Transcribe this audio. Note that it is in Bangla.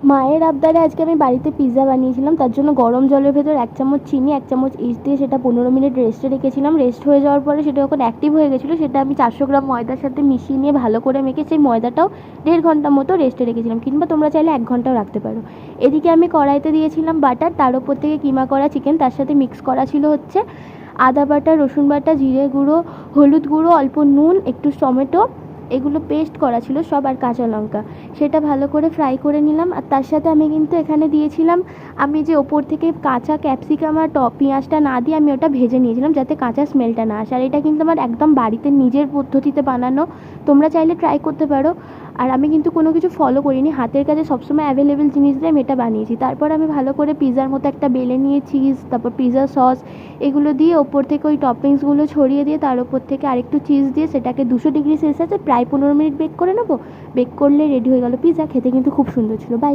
মায়ের আবদারে আজকে আমি বাড়িতে পিৎজা বানিয়েছিলাম। তার জন্য গরম জলের ভেতর 1 চামচ চিনি, 1 চামচ ইস্ট দিয়ে সেটা 15 মিনিট রেস্টে রেখেছিলাম। রেস্ট হয়ে যাওয়ার পরে সেটা যখন অ্যাক্টিভ হয়ে গেছিলো, সেটা আমি 400 গ্রাম ময়দার সাথে মিশিয়ে নিয়ে ভালো করে মেখে সেই ময়দাটাও 1.5 ঘন্টা মতো রেস্টে রেখেছিলাম, কিংবা তোমরা চাইলে 1 ঘন্টাও রাখতে পারো। এদিকে আমি কড়াইতে দিয়েছিলাম বাটার, তার ওপর থেকে কিমা করা চিকেন, তার সাথে মিক্স করা ছিল হচ্ছে আদা বাটা, রসুন বাটা, জিরে গুঁড়ো, হলুদ গুঁড়ো, অল্প নুন, একটু টমেটো, এগুলো পেস্ট করা ছিল সব, আর কাঁচা লঙ্কা। সেটা ভালো করে ফ্রাই করে নিলাম। আর তার সাথে আমি কিন্তু এখানে দিয়েছিলাম, আমি যে ওপর থেকে কাঁচা ক্যাপসিকাম আর পেঁয়াজটা না দিয়ে আমি ওটা ভেজে নিয়েছিলাম যাতে কাঁচা স্মেলটা না আসে। আর এটা কিন্তু আমার একদম বাড়িতে নিজের পদ্ধতিতে বানানো, তোমরা চাইলে ট্রাই করতে পারো। আর আমি কিন্তু কোনো কিছু ফলো করিনি, হাতের কাছে সবসময় অ্যাভেলেবেল জিনিস দিয়ে আমি এটা বানিয়েছি। তারপর আমি ভালো করে পিৎজার মতো একটা বেলে নিয়ে চিজ, তারপর পিৎজা সস এগুলো দিয়ে ওপর থেকে ওই টপিংসগুলো ছড়িয়ে দিয়ে তার ওপর থেকে আরেকটু চিজ দিয়ে সেটাকে 200 ডিগ্রি সেলসিয়াসে প্রায় 15 মিনিট বেক করে নেবো। বেক করলে রেডি হয়ে গেল পিৎজা। খেতে কিন্তু খুব সুন্দর ছিল। বাই।